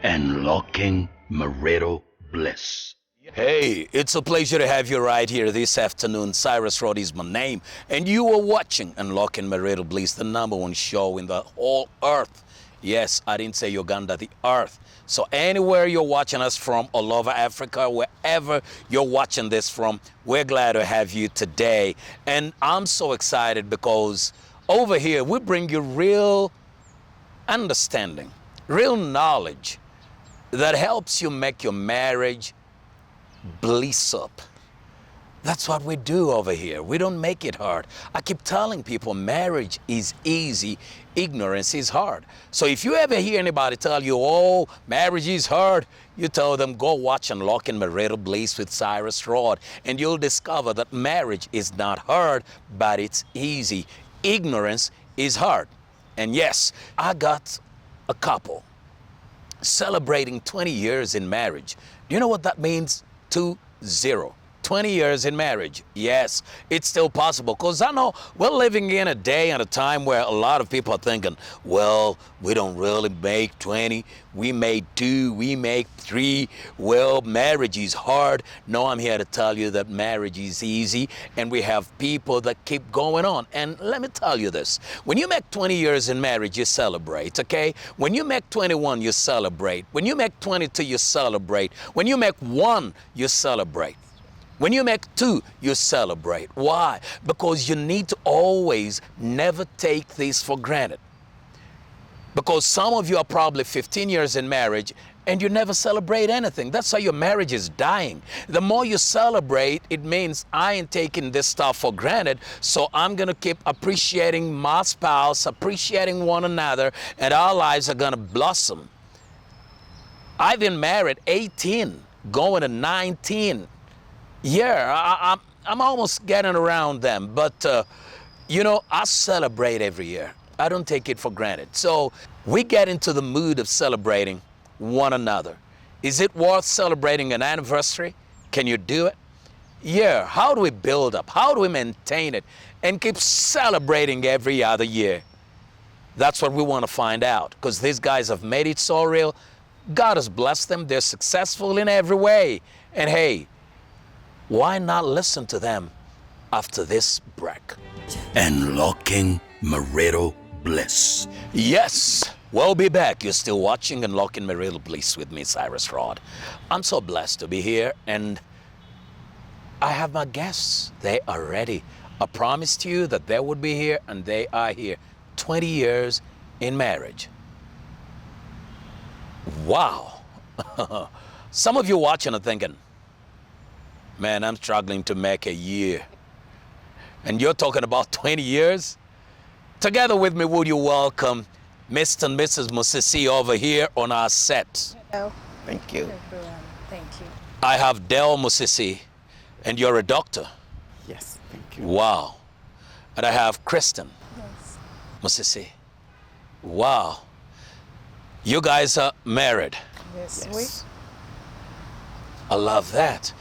Unlocking marital bliss. Hey, it's a pleasure to have you right here this afternoon. Cyrus Rod is my name, and you are watching Unlocking Marital Bliss, the #1 show in the whole earth. Yes, I didn't say Uganda, the earth. So anywhere you're watching us from, all over Africa, wherever you're watching this from, we're glad to have you today. And I'm so excited because over here we bring you real understanding, real knowledge that helps you make your marriage bliss up. That's what we do over here. We don't make it hard. I keep telling people marriage is easy, ignorance is hard. So if you ever hear anybody tell you, oh, marriage is hard, you tell them, go watch Unlocking Marital Bliss with Cyrus Rod, and you'll discover that marriage is not hard, but it's easy. Ignorance is hard. And yes, I got a couple celebrating 20 years in marriage. Do you know what that means? 20. 20 years in marriage. Yes, it's still possible, because I know we're living in a day and a time where a lot of people are thinking, well, we don't really make 20, we make 2, we make 3, well, marriage is hard. No, I'm here to tell you that marriage is easy, and we have people that keep going on. And let me tell you this, when you make 20 years in marriage, you celebrate, okay? When you make 21, you celebrate. When you make 22, you celebrate. When you make 1, you celebrate. When you make 2, you celebrate. Why? Because you need to always never take this for granted. Because some of you are probably 15 years in marriage and you never celebrate anything. That's how your marriage is dying. The more you celebrate, it means I ain't taking this stuff for granted, so I'm gonna keep appreciating my spouse, appreciating one another, and our lives are gonna blossom. I've been married 18, going to 19. Yeah, I'm almost getting around them, but you know, I celebrate every year. I don't take it for granted. So we get into the mood of celebrating one another. Is it worth celebrating an anniversary? Can you do it? Yeah, how do we build up? How do we maintain it and keep celebrating every other year? That's what we want to find out, because these guys have made it so real. God has blessed them. They're successful in every way. And hey, why not listen to them after this break? Unlocking marital bliss. Yes, we'll be back. You're still watching Unlocking Marital Bliss with me, Cyrus Rod. I'm so blessed to be here, and I have my guests. They are ready. I promised you that they would be here, and they are here. 20 years in marriage. Wow. Some of you watching are thinking, man, I'm struggling to make a year. And you're talking about 20 years? Together with me, would you welcome Mr. and Mrs. Musisi over here on our set? Hello, Thank you. everyone. Thank you. I have Del Musisi, and you're a doctor. Yes, thank you. Wow. And I have Kristen Yes. Musisi. Wow. You guys are married. Yes, Yes. I love that.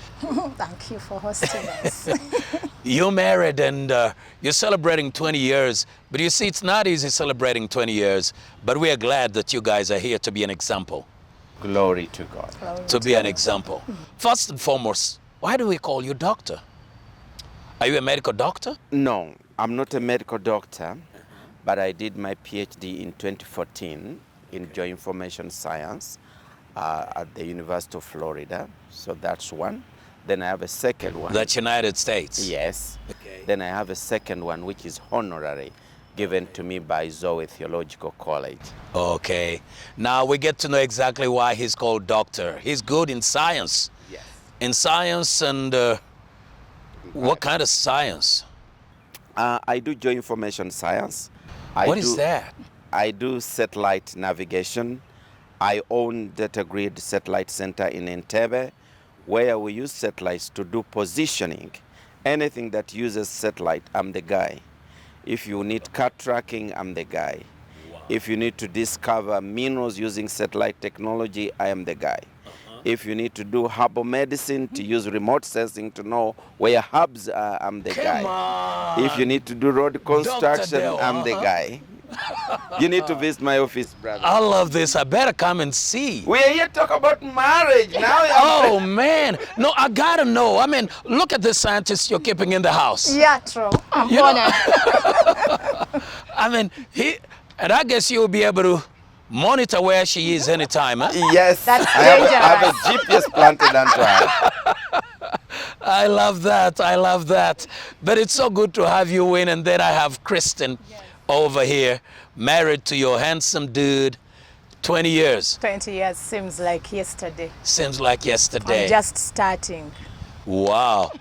Thank you for hosting us. You're married and you're celebrating 20 years, but you see, it's not easy celebrating 20 years, but we are glad that you guys are here to be an example, Glory to God. Glory to be an example. First and foremost, why do we call you doctor? Are you a medical doctor? No, I'm not a medical doctor, but I did my PhD in 2014 in geoinformation science at the University of Florida. So that's one. Then I have a second one. That's United States. Yes. Okay. Then I have a second one, which is honorary, given to me by Zoe Theological College. Okay. Now we get to know exactly why he's called doctor. He's good in science. Yes. In science, and what kind of science? I do geoinformation science. What is that? I do satellite navigation. I own Data Grid Satellite Center in Entebbe, where we use satellites to do positioning. Anything that uses satellite, I'm the guy. If you need car tracking, I'm the guy. If you need to discover minerals using satellite technology, I am the guy. If you need to do herbal medicine, to use remote sensing to know where herbs are, I'm the guy. Come on. If you need to do road construction, Dale, I'm the guy. You need to visit my office, brother. I love this. I better come and see. We are here to talk about marriage now. Oh man, no, I gotta know. I mean, look at the scientist you're keeping in the house. Yeah, true. I'm You know- honored. I mean, and I guess you'll be able to monitor where she is anytime, huh? Yes, That's I have a GPS planted onto her. I love that. I love that. But it's so good to have you in. And then I have Kristen over here, married to your handsome dude, 20 years. 20 years seems like yesterday. Seems like yesterday. I'm just starting. Wow.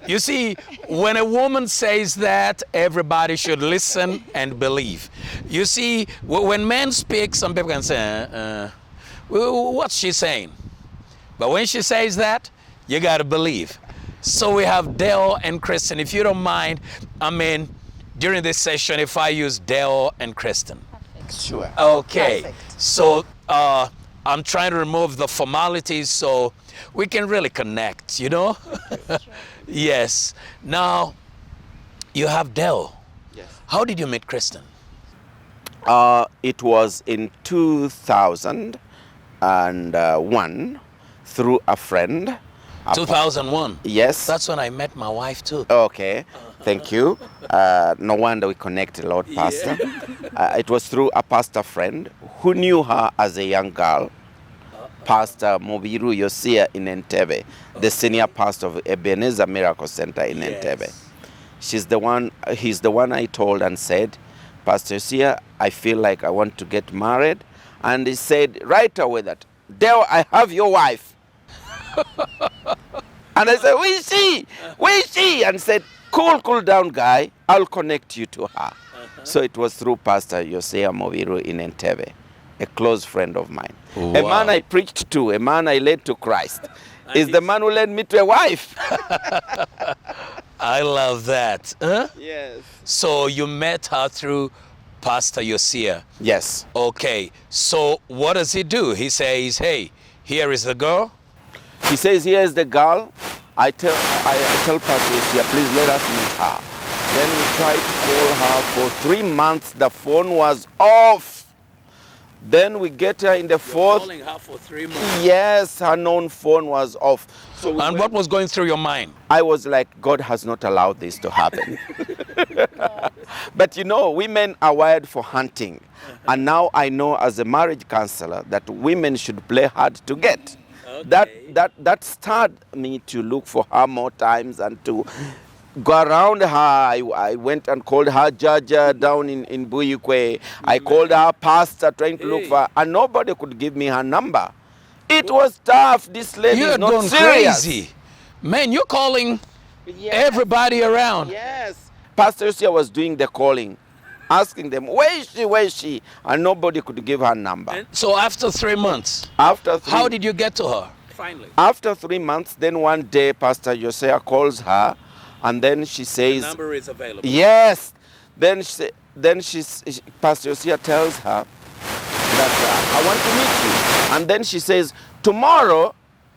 You see, when a woman says that, everybody should listen and believe. You see, when men speak, some people can say, what's she saying? But when she says that, you got to believe. So we have Dale and Kristen. If you don't mind, I mean, during this session, if I use Dale and Kristen. Sure. Okay. Perfect. So I'm trying to remove the formalities so we can really connect, you know? Yes. Now, you have Dale. Yes. How did you meet Kristen? It was in 2001 through a friend. 2001. Yes. That's when I met my wife too. Okay, thank you. No wonder we connect a lot, Pastor. It was through a pastor friend who knew her as a young girl, Pastor Mobiru Yosia in Entebbe, the senior pastor of Ebenezer Miracle Center in Entebbe. He's the one I told and said, Pastor Yosia, I feel like I want to get married. And he said right away that, Dale, I have your wife. And I said, where is she? Where is she? And said, cool down, guy. I'll connect you to her. So it was through Pastor Yosia Mobiru in Entebbe, a close friend of mine. A Wow. man I preached to, a man I led to Christ, is the man who led me to a wife. I love that. Huh? Yes. So you met her through Pastor Yosia. Yes. Okay. So what does he do? He says, hey, here is the girl. He says, here's the girl. I tell Pastor Yosia, please let us meet her. Then we tried to call her for 3 months. The phone was off. Then we get her in the fourth. her for 3 months. Yes, her known phone was off. So And what was going through your mind? I was like, God has not allowed this to happen. But you know, women are wired for hunting. And now I know as a marriage counselor that women should play hard to get. That stirred me to look for her more times and to go around her. I went and called her judge down in Buyukwe. I called her pastor trying to look for her, and nobody could give me her number. It was tough. This lady You're is not going serious. crazy. Man, you're calling everybody around. Yes. Pastor Yosia was doing the calling, asking them, where is she? And nobody could give her number. So after 3 months, After three, how did you get to her? Finally. after 3 months, then one day Pastor Yosia calls her, and then she says, is available. yes. Then Pastor Yosia tells her that I want to meet you. And then she says, tomorrow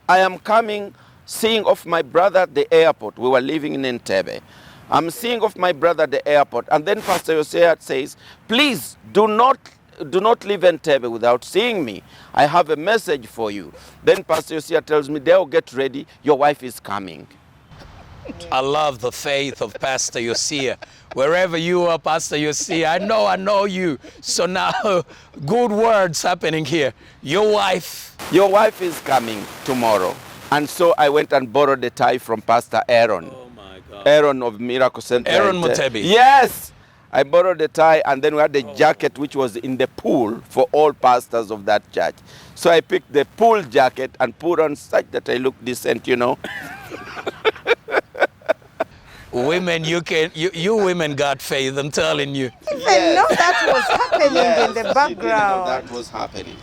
I am coming, seeing off my brother at the airport. We were living in Entebbe. I'm seeing off my brother at the airport. And then Pastor Yosia says, please do not leave Entebbe without seeing me. I have a message for you. Then Pastor Yosia tells me, Dale, get ready. Your wife is coming. I love the faith of Pastor Yosia. Wherever you are, Pastor Yosia, I know you. So now, good words happening here. Your wife. Your wife is coming tomorrow. And so I went and borrowed a tie from Pastor Aaron. Oh my God. Aaron of Miracle Center. Aaron Mutebi. Yes. I borrowed a tie, and then we had a jacket which was in the pool for all pastors of that church. So I picked the pool jacket and put on such that I look decent, you know. Women, you women got faith, I'm telling you. I know that was happening in the background. That was happening.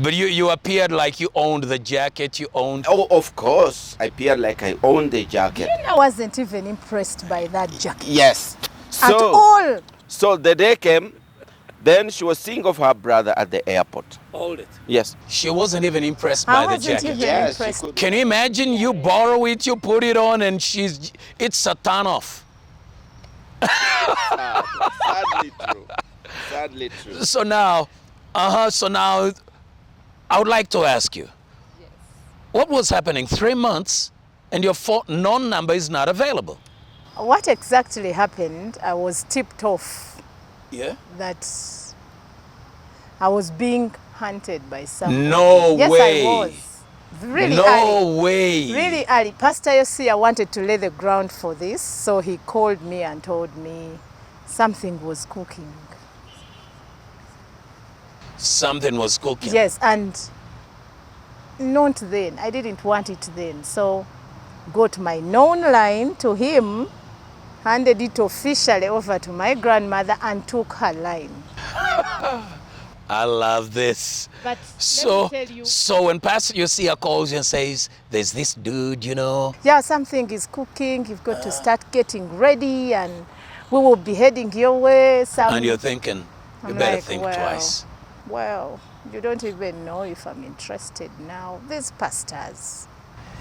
But you appeared like you owned the jacket, you owned. Oh, of course. I appeared like I owned the jacket. I wasn't even impressed by that jacket Yes. at all. So the day came, then she was seeing of her brother at the airport. Hold it. Yes. She wasn't even impressed I by the wasn't jacket. even impressed. Can you imagine you borrow it, you put it on, and it's a turn off? Sadly true. Sadly true. So now, I would like to ask you, what was happening 3 months and your phone number is not available? What exactly happened, I was tipped off Yeah. that I was being hunted by someone. No Yes, way. I was. Really No early. way. Really early. Pastor Yosia wanted to lay the ground for this, so he called me and told me something was cooking. Something was cooking. Yes, and not then. I didn't want it then. So got my known line to him, handed it officially over to my grandmother and took her line. I love this. But So, let me tell you, so when Pastor Yosia calls you and says, there's this dude, you know, yeah, something is cooking. You've got to start getting ready, and we will be heading your way. and you're thinking, you I'm better like, think well, twice. Well, you don't even know if I'm interested now. These pastors.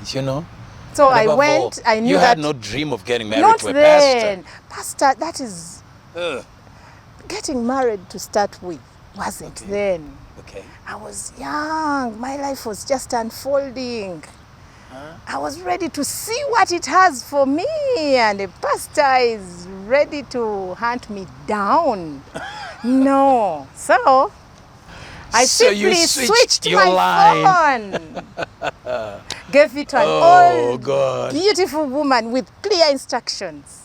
You know? So And I above went. all, I knew you that had no dream of getting married not to a then. Pastor, that is pastor. getting married to start with. Wasn't Okay. then. Okay. I was young. My life was just unfolding. I was ready to see what it has for me, and the pastor is ready to hunt me down. No. So I So you simply switched your my line. phone. Gave it to an Oh, old, God. beautiful woman with clear instructions.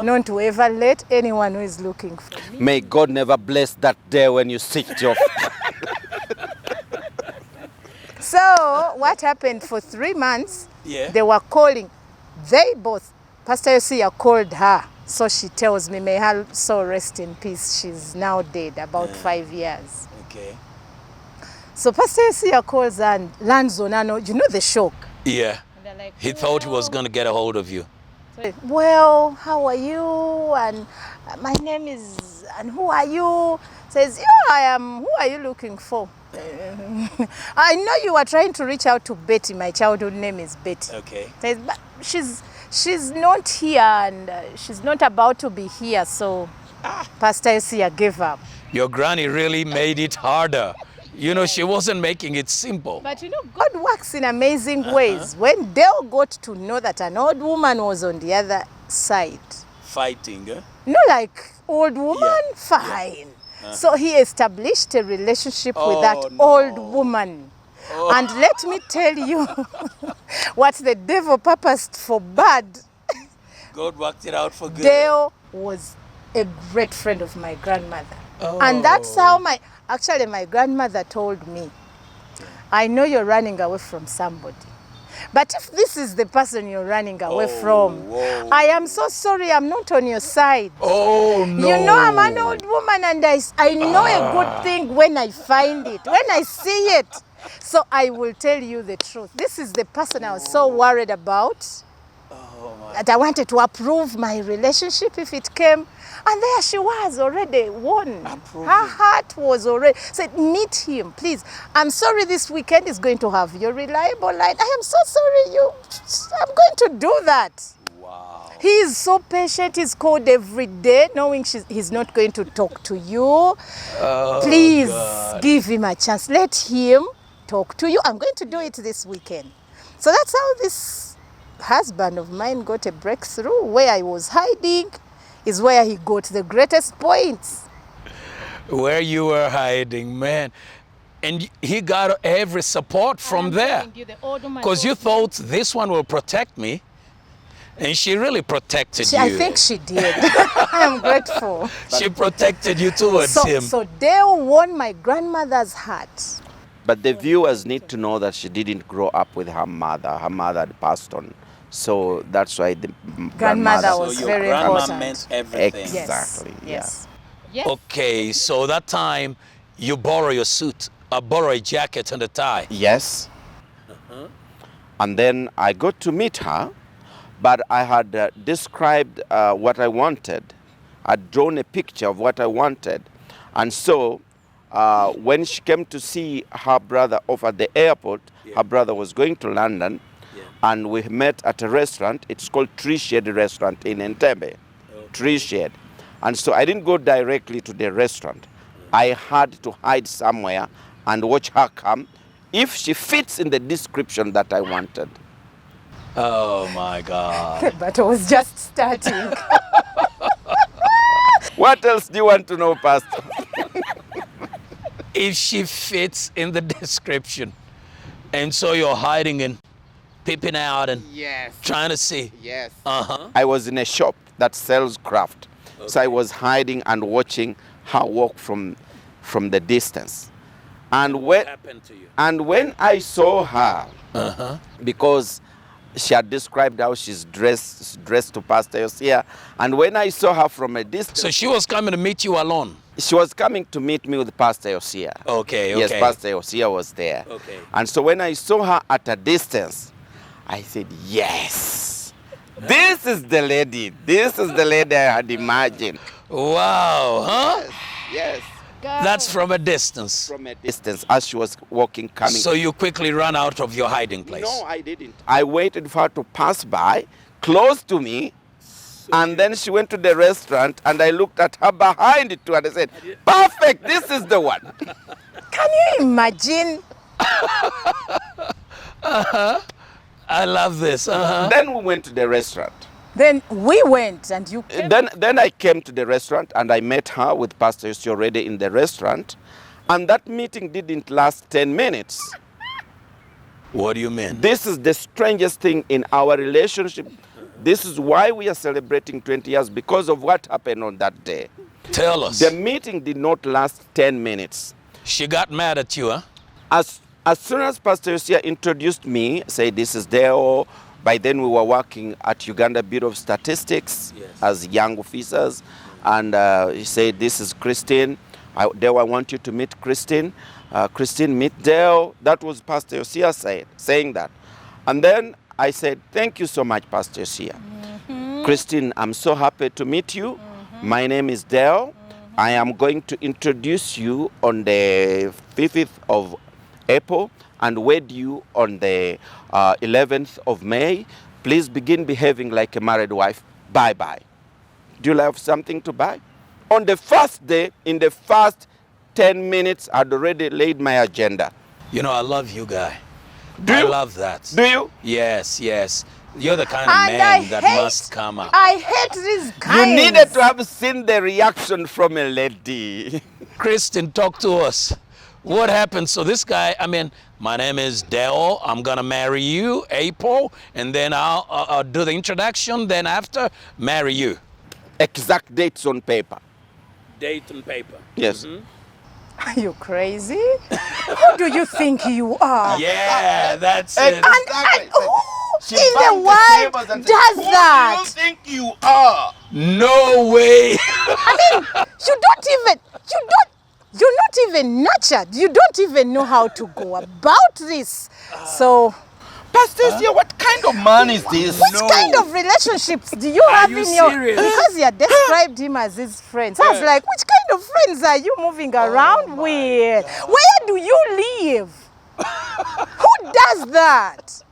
Not to ever let anyone who is looking for me. May God never bless that day when you switched off. So what happened for 3 months? Yeah. They were calling. They both. Pastor Yosia called her. So she tells me, may her soul rest in peace. She's now dead, about 5 years. Okay. So Pastor Yosia calls her and lands on her. You know the shock. Yeah. They're like, He thought he was going to get a hold of you. well, how are you? And my name is, and who are you? Says, yeah, I am. Who are you looking for? I know you are trying to reach out to Betty. My childhood name is Betty. Okay. Says, but she's not here, and she's not about to be here. So Pastor Yosia gave up. Your granny really made it harder. You know, she wasn't making it simple. But you know, God works in amazing ways. When Dale got to know that an old woman was on the other side, Fighting, eh? no, like old woman, fine. So he established a relationship with that Oh, no. old woman. And let me tell you, what the devil purposed for bad, God worked it out for good. Dale was a great friend of my grandmother. And that's how actually my grandmother told me, I know you're running away from somebody. But if this is the person you're running away from, whoa. I am so sorry, I'm not on your side. Oh, no. You know, I'm an old woman, and I know a good thing when I find it, when I see it. So I will tell you the truth. This is the person I was so worried about, that I wanted to approve my relationship if it came. And there she was, already won. Approving. Her heart was already said, meet him, please. I'm sorry this weekend is going to have your reliable line. I am so sorry I'm going to do that. Wow. He is so patient. He's called every day, knowing he's not going to talk to you. Please give him a chance. Let him talk to you. I'm going to do it this weekend. So that's how this husband of mine got a breakthrough. Where I was hiding is where he got the greatest points. Where you were hiding, man. And he got every support from there. Because you thought this one will protect me. And she really protected you. I think she did. I'm grateful. She protected you towards him. So Dale won my grandmother's heart. But the viewers need to know that she didn't grow up with her mother. Her mother had passed on. So that's why the Grandmother So was your very grandma important. meant everything. Yes. Exactly, yeah. Yes. Okay, so that time you borrow your suit, borrow a jacket and a tie. Yes. And then I got to meet her, but I had described what I wanted. I'd drawn a picture of what I wanted. And so when she came to see her brother off at the airport, her brother was going to London, and we met at a restaurant. It's called Tree Shade Restaurant in Entebbe. tree shade. And so I didn't go directly to the restaurant. I had to hide somewhere and watch her come if she fits in the description that I wanted. Oh my God. But I was just starting. What else do you want to know, Pastor? If she fits in the description. And so you're hiding and peeping out and Yes. trying to see. Yes. Uh-huh. I was in a shop that sells craft. So I was hiding and watching her walk from the distance. And What happened to you? when I saw her, because she had described how she's dressed to Pastor Yosia, and when I saw her from a distance, So she was coming to meet you alone. she was coming to meet me with Pastor Yosia. Okay, Yes, okay. Pastor Yosia was there. Okay. And so when I saw her at a distance, I said, yes, this is the lady. This is the lady I had imagined. Wow, huh? Yes. That's from a distance. From a distance as she was walking, coming. So you quickly ran out of your hiding place. No, I didn't. I waited for her to pass by, close to me, and then she went to the restaurant, and I looked at her behind it too, and I said, perfect, this is the one. Can you imagine? I love this. Uh-huh. Then we went to the restaurant. Then we went and you came. Then I came to the restaurant, and I met her with Pastor Yosi already in the restaurant, and that meeting didn't last 10 minutes. What do you mean? This is the strangest thing in our relationship. This is why we are celebrating 20 years, because of what happened on that day. Tell us. The meeting did not last 10 minutes. She got mad at you, huh? As soon as Pastor Yosia introduced me, said, this is Deo. By then we were working at Uganda Bureau of Statistics as young officers. And he said, this is Christine. Deo, I want you to meet Christine. Christine, meet Deo. That was Pastor Yosia saying that. And then I said, thank you so much, Pastor Yosia. Christine, I'm so happy to meet you. My name is Deo. I am going to introduce you on the 5th of April and wed you on the 11th of May. Please begin behaving like a married wife. Bye-bye. Do you have something to buy? On the first day, in the first 10 minutes, I'd already laid my agenda. You know, I love you, guy. Do I you? love that. Do you? Yes, yes. You're the kind of And man that must come up. I hate these kinds. You needed to have seen the reaction from a lady. Kristen, talk to us. What happened? So this guy, I mean, my name is Deo. I'm going to marry you, April, and then I'll do the introduction. Then after, marry you. Exact dates on paper. Date and paper. Yes. Are you crazy? Who do you think you are? Yeah, that's it. Exactly. Who in the world does that? Who do you think you are? No way. You're not even nurtured. You don't even know how to go about this. So, Pastor Yosia, what kind of man is this? which kind of relationships do you have you in your... serious? Because you described him as his friends. I was like, which kind of friends are you moving around with? Where do you live? Who does that?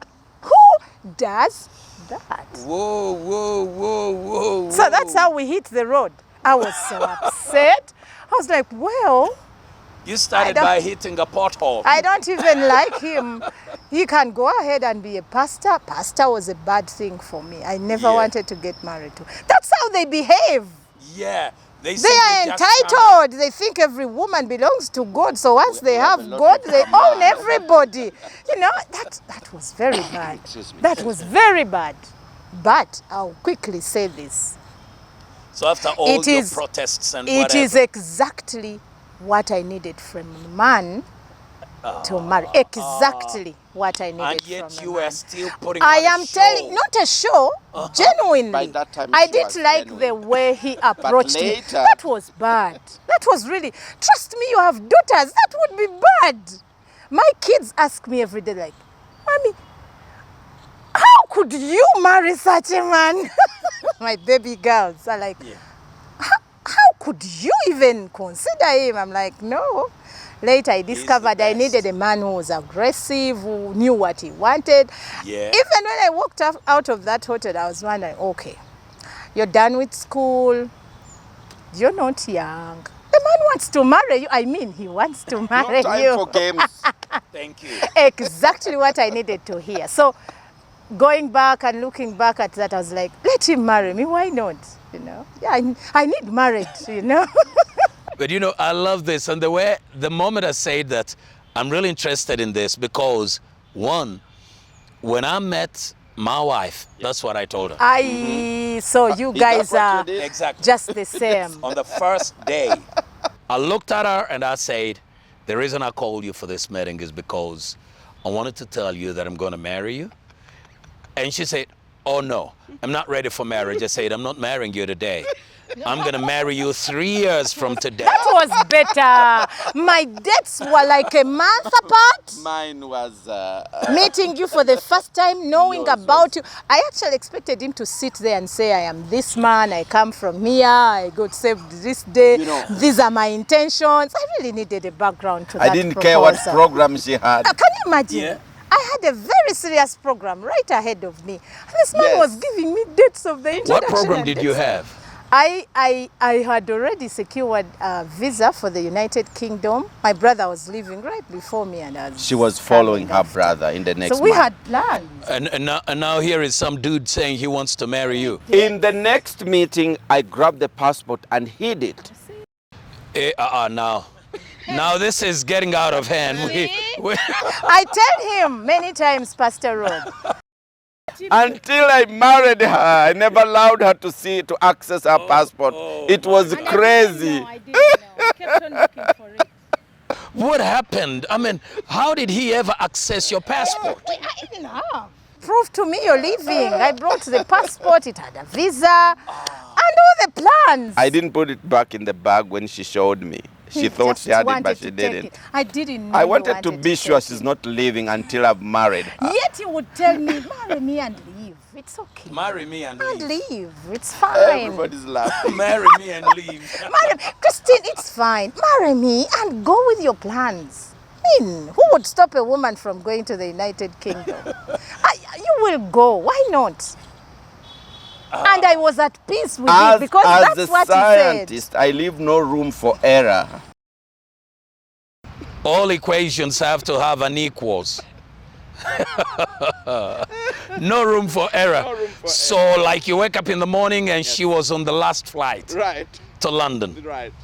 Who does that? Whoa, whoa, whoa, whoa. So that's how we hit the road. I was so upset. I was like, well, You started I by don't- hitting a pothole. I don't even like him. He can go ahead and be a pastor. Pastor was a bad thing for me. I never Yeah. wanted to get married to. That's how they behave. Yeah. They say are just come- entitled. They think every woman belongs to God. So once they have God, they own everybody. You know, that was very bad. That was very bad. But I'll quickly say this. So after all It your is- protests and It whatever. is exactly what I needed from a man to marry. Exactly what I needed And yet from you a were man. still putting I on a am show. telling, not a show, genuinely. By that time I she didn't was like genuine. the way he approached me. later- That was bad. That was really, trust me, you have daughters, that would be bad. My kids ask me every day, like, Mommy, how could you marry such a man? My baby girls are like, how could you even consider him? I'm like, no. Later I discovered I best. needed a man who was aggressive, who knew what he wanted. Yeah. Even when I walked out of that hotel, I was wondering, okay, you're done with school, you're not young. The man wants to marry you. I mean, he wants to marry No time you. for games. Thank you. Exactly what I needed to hear. So going back and looking back at that, I was like, let him marry me. Why not? You know, yeah, I need marriage, you know. But you know, I love this. And the moment I said that, I'm really interested in this because, one, when I met my wife, that's what I told her. So you Is that guys what you are did? Exactly. just the same. On the first day, I looked at her and I said, the reason I called you for this meeting is because I wanted to tell you that I'm going to marry you. And she said, oh no, I'm not ready for marriage. I said, I'm not marrying you today. I'm going to marry you 3 years from today. That was better. My dates were like a month apart. Mine was Meeting you for the first time, knowing about you. I actually expected him to sit there and say, I am this man, I come from here, I got saved this day, You know. these are my intentions. I really needed a background to that I didn't care what proposal. program she had. Can you imagine? Yeah. I had a very serious program right ahead of me. And this man Yes. was giving me dates of the introduction. What program and did you dates. have? I had already secured a visa for the United Kingdom. My brother was living right before me, and I was She was coming following her after. brother in the next So we month. had plans. And now here is some dude saying he wants to marry you. In the next meeting, I grabbed the passport and hid it. Now this is getting out of hand. I tell him many times, Pastor Rob. Until I married her, I never allowed her to access her passport. It was crazy. I didn't know. I kept on looking for it. What happened? I mean, how did he ever access your passport? Prove to me you're leaving. I brought the passport, it had a visa, and all the plans. I didn't put it back in the bag when she showed me. She thought just she had it, wanted but she to take didn't. it. I didn't know I you wanted to be sure take she's it. not leaving until I've married her. Yet you would tell me, marry me and leave. It's okay. Marry me and And leave. leave. It's fine. Everybody's laughing. Marry me and leave. Marry, Christine, it's fine. Marry me and go with your plans. I mean, who would stop a woman from going to the United Kingdom? You will go. Why not? And I was at peace with it because as that's a what scientist, I leave no room for error. All equations have to have an equals. No room for error. So like you wake up in the morning and she was on the last flight Right, to London. right.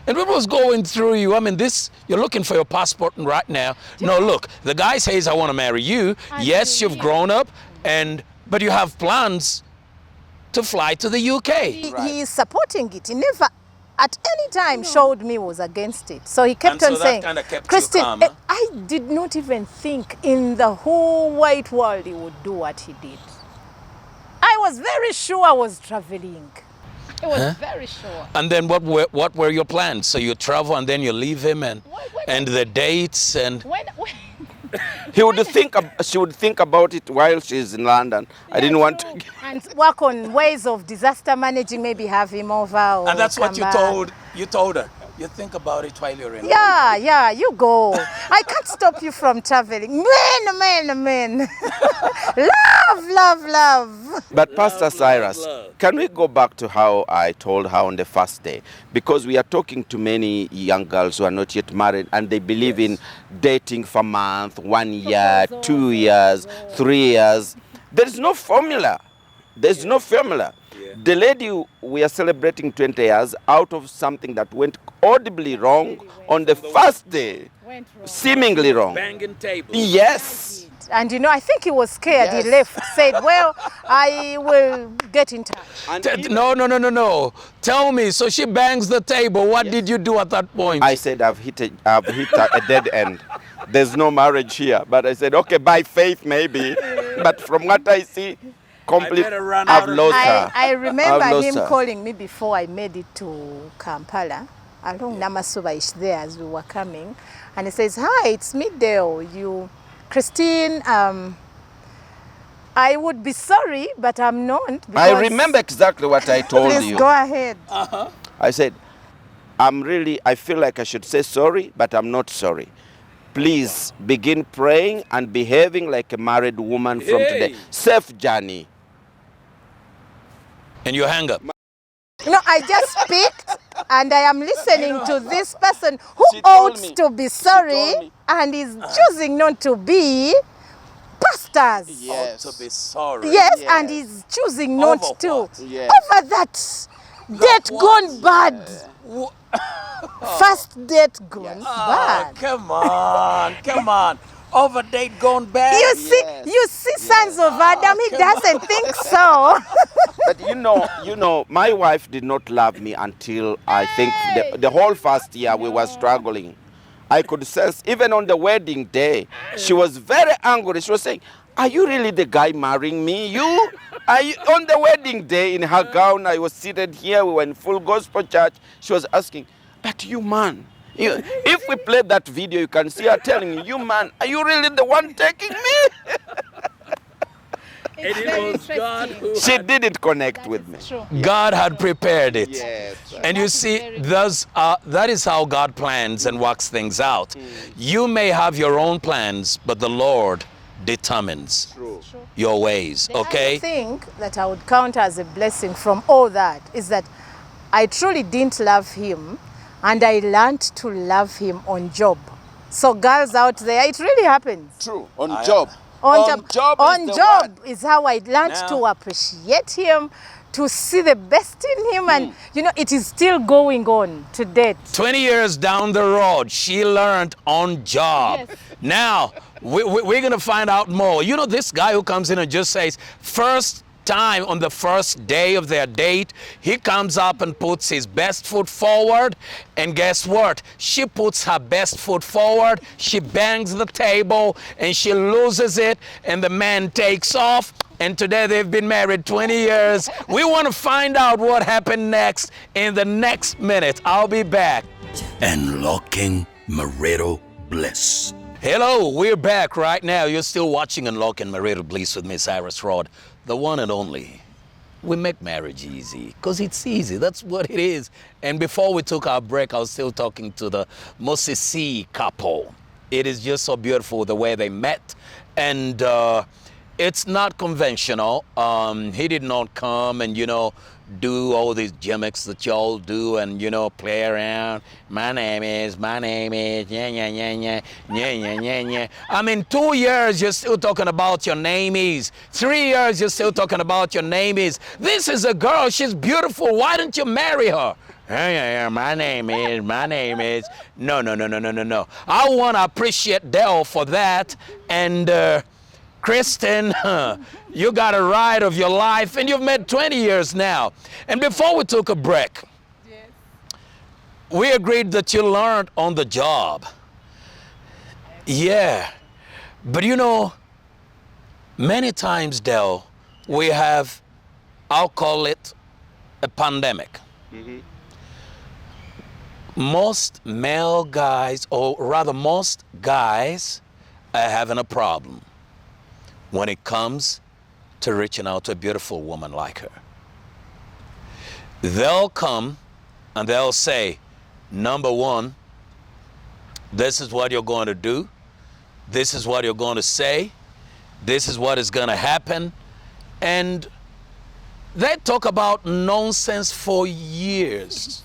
And what was going through you? I mean, you're looking for your passport right now. No, look, the guy says, I want to marry you. Yes, you've grown up, but you have plans to fly to the UK. He is supporting it. He never, at any time, showed me was against it. So he kept And so on that saying, kinda kept you Christine, calm, huh? I did not even think in the whole wide world he would do what he did. I was very sure I was traveling. I was very sure. And then what were your plans? So you travel and then you leave him and the dates and... She would think about it while she's in London. I didn't want to. And work on ways of disaster managing, maybe have him over. Or And that's what come you back. told her. You think about it while you're in. Yeah, you go. I can't stop you from traveling. Men. Love. But Pastor Cyrus, can we go back to how I told her on the first day? Because we are talking to many young girls who are not yet married and they believe in dating for a month, 1 year, 2 years, 3 years. There is no formula. There's no formula. The lady we are celebrating 20 years out of something that went audibly wrong on the first day, seemingly wrong. Banging tables. Yes. And you know, I think he was scared. Yes. He left, said, well, I will get in touch. No. Tell me. So she bangs the table. What did you do at that point? I said, I've hit a dead end. There's no marriage here. But I said, okay, by faith maybe. But from what I see, I've lost her. I remember I've lost him her. calling me before I made it to Kampala, along Namasubaish there as we were coming. And he says, hi, it's me, Dale. Christine, I would be sorry, but I'm not. I remember exactly what I told Please you. go ahead. I said, I feel like I should say sorry, but I'm not sorry. Please begin praying and behaving like a married woman from today. Safe journey. And you hang up. No, I just speak and I am listening to this person who She told ought me. to be She sorry told me. and is choosing not to be pastors. Yes. To be sorry. Yes, Yes. and he's choosing not Over to. what? Yes. Over that date gone bad. First date gone bad. Come on, come on. Over date gone bad. You see, sons of Adam, he doesn't think so. But you know, my wife did not love me until I think the whole first year we were struggling. I could sense, even on the wedding day, she was very angry. She was saying, "Are you really the guy marrying me? You?" On the wedding day in her gown, I was seated here, we were in full gospel church. She was asking, "But you man, if we play that video, you can see her telling you, 'You man, are you really the one taking me?'" It's very interesting. She didn't connect with me. True. God had prepared it. Yes. And you see, that is how God plans and works things out. You may have your own plans, but the Lord determines True. your ways, The okay? other thing that I would count as a blessing from all that is that I truly didn't love him and I learned to love him on job. So girls out there, it really happens. True. On job. On job is how I learned Now- to appreciate him, to see the best in him, and it is still going on to date. 20 years down the road, she learned on job. Yes. Now, we're going to find out more. You know, this guy who comes in and just says, first time on the first day of their date, he comes up and puts his best foot forward. And guess what? She puts her best foot forward. She bangs the table and she loses it. And the man takes off. And today they've been married 20 years. We want to find out what happened next in the next minute. I'll be back. Unlocking Marital Bliss. Hello, we're back right now. You're still watching Unlocking Marital Bliss with Miss Iris Rod, the one and only. We make marriage easy because it's easy. That's what it is. And before we took our break, I was still talking to the Mosisi couple. It is just so beautiful the way they met. And it's not conventional. He did not come and, do all these gimmicks that y'all do and, play around. My name is, yeah, yeah, yeah, yeah, yeah, yeah, yeah, yeah. I mean, 2 years, you're still talking about your name is. 3 years, you're still talking about your name is. This is a girl, she's beautiful. Why don't you marry her? Yeah, my name is. No. I want to appreciate Dell for that. And, Kristen, you got a ride of your life, and you've met 20 years now. And before we took a break, we agreed that you learned on the job. Yeah, but many times, Del, we have, I'll call it a pandemic. Most male guys, or rather most guys, are having a problem when it comes to reaching out to a beautiful woman like her. They'll come and they'll say, number one, this is what you're going to do. This is what you're going to say. This is what is going to happen. And they talk about nonsense for years.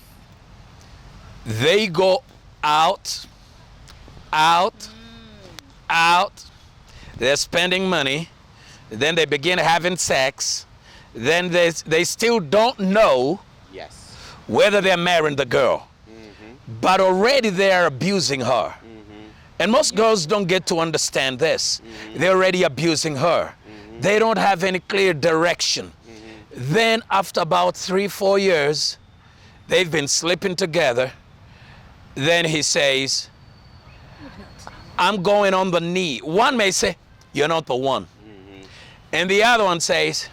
They go out. They're spending money, then they begin having sex, then they still don't know whether they're marrying the girl. But already they're abusing her. And most girls don't get to understand this. They're already abusing her. They don't have any clear direction. Then after about 3-4 years, they've been sleeping together. Then he says, I'm going on the knee. One may say, you're not the one. And the other one says,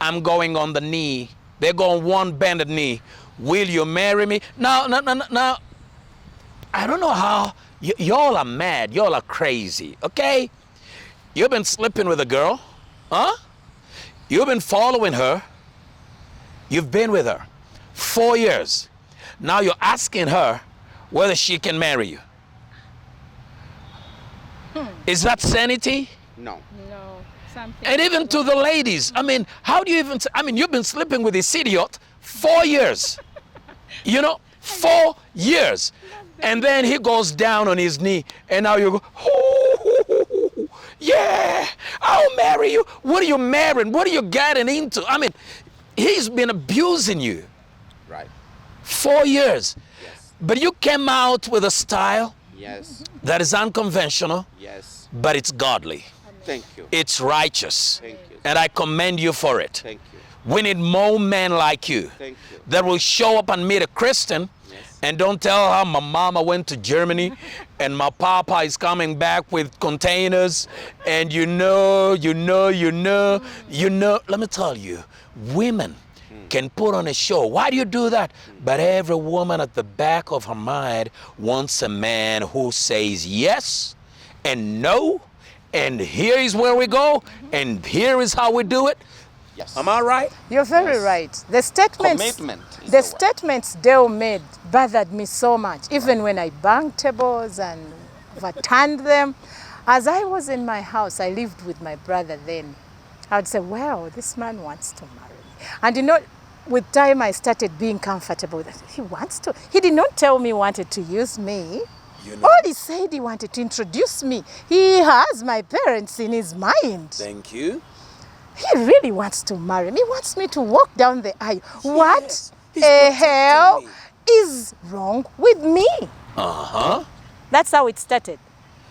I'm going on the knee. They're going one bended knee. Will you marry me? Now, I don't know how, y'all are mad, y'all are crazy, okay? You've been sleeping with a girl, huh? You've been following her. You've been with her 4 years. Now you're asking her whether she can marry you. Is that sanity? No. Something. And even to the ladies, I mean, how do you even, I mean, you've been sleeping with this idiot 4 years. 4 years. And then he goes down on his knee, and now you go, oh, yeah, I'll marry you. What are you marrying? What are you getting into? I mean, he's been abusing you. Right. 4 years. Yes. But you came out with a style Yes. that is unconventional, Yes. but it's godly. Thank you. It's righteous. Thank you. And I commend you for it. Thank you. We need more men like you Thank you. that will show up and meet a Christian and don't tell her my mama went to Germany and my papa is coming back with containers and you know. Let me tell you, women can put on a show. Why do you do that? But every woman at the back of her mind wants a man who says yes and no, and here is where we go, and here is how we do it. Yes. Am I right? You're very right. The statements, Commitment is the word. statements Dale made bothered me so much. Even when I banged tables and overturned them, as I was in my house, I lived with my brother then. I would say, "Well, this man wants to marry me," and with time I started being comfortable with that. He wants to. He did not tell me he wanted to use me. All he said, he wanted to introduce me. He has my parents in his mind. Thank you. He really wants to marry me. He wants me to walk down the aisle. What He's the protecting hell me. is wrong with me? Uh-huh. That's how it started.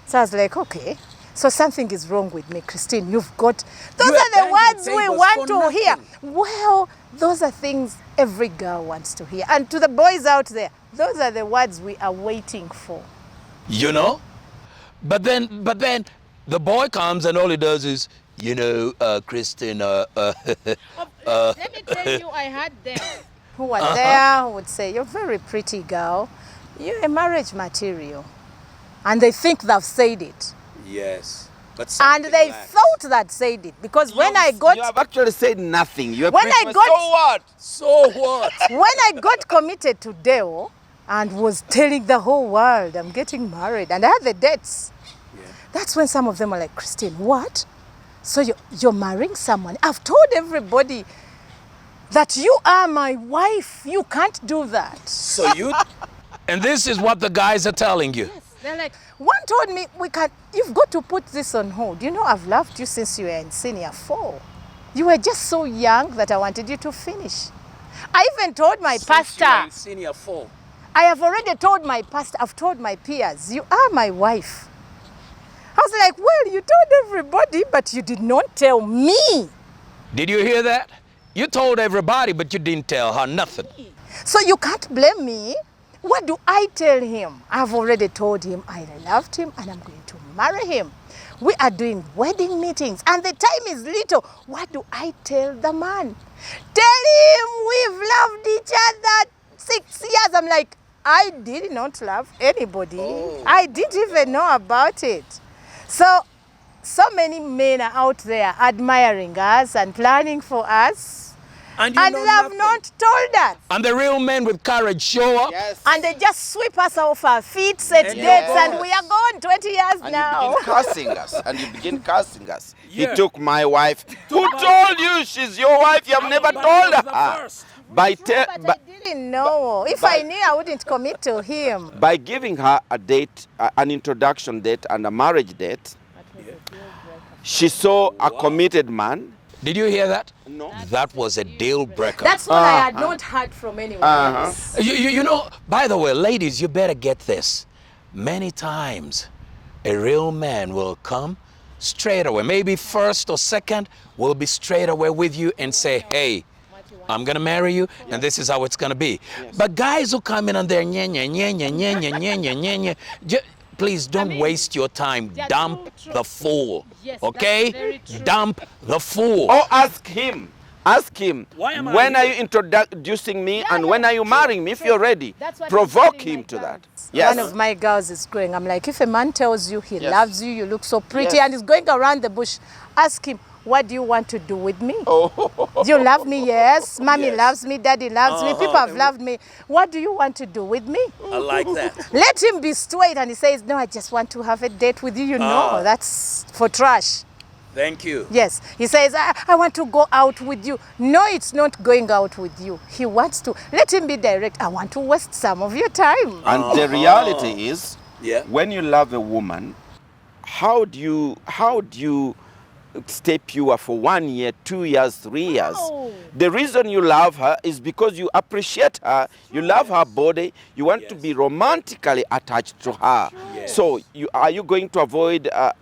So I was like, okay, so something is wrong with me, Christine. Those You are the abandoned words we tables want for to hear. nothing. Well, those are things every girl wants to hear. And to the boys out there, those are the words we are waiting for. But then the boy comes and all he does is, Christine, Let me tell you, I had them who were there who would say, "You're a very pretty girl. You're a marriage material." And they think they've said it. yes. But And they thought that said it. Because when I got You have actually said nothing. You have When I pretty much- got- so what? So what? when I got committed to Deo and was telling the whole world I'm getting married and I had the dates, that's when some of them were like, "Christine, what? So you're marrying someone? I've told everybody that you are my wife. You can't do that." So you... And this is what the guys are telling you. They're like, one told me, you've got to put this on hold. I've loved you since you were in senior 4. You were just so young that I wanted you to finish. I even told my pastor, Senior 4. I have already told my pastor, I've told my peers, you are my wife. I was like, well, you told everybody, but you did not tell me. Did you hear that? You told everybody, but you didn't tell her nothing. So you can't blame me. What do I tell him? I've already told him I loved him and I'm going to marry him. We are doing wedding meetings and the time is little. What do I tell the man? Tell him we've loved each other 6 years. I'm like, I did not love anybody. I didn't even know about it. So many men are out there admiring us and planning for us. And And they have not told us. And the real men with courage show up. Yes. And they just sweep us off our feet, set And dates, you're and gone. we are gone 20 years And now. you begin cursing us. And you begin cursing us. Yeah. He took my wife. Who told you she's your wife? You have never told her. But I didn't know. If I knew, I wouldn't commit to him. By giving her a date, an introduction date and a marriage date, she saw a committed man. Did you hear that? No. That was a deal breaker. That's what I had not heard from anyone else. You know, by the way, ladies, you better get this. Many times, a real man will come straight away. Maybe first or second, will be straight away with you and say, hey, I'm going to marry you, and this is how it's going to be. But guys who come in and they're please don't waste your time. Dump the fool. Okay? Dump the fool. Or ask him. Ask him, Why am I when are here? you introducing me and when are you marrying me if you're ready? That's what I'm Provoke telling him my to that. girls. Yes. One of my girls is going. I'm like, if a man tells you he Yes. loves you, you look so pretty, Yes. and he's going around the bush, ask him, what do you want to do with me? Oh. Do you love me? Yes. Mommy Yes. loves me. Daddy loves me. People have loved me. What do you want to do with me? I like that. Let him be straight. And he says, no, I just want to have a date with you. You know, that's for trash. Thank you. Yes, he says, I want to go out with you. No, it's not going out with you. He wants to, let him be direct. I want to waste some of your time. And the reality is, Yeah. when you love a woman, how do you stay pure for 1 year, 2 years, 3 years? Wow. The reason you love her is because you appreciate her, you love her body, you want to be romantically attached to her. Yes. So are you going to avoid a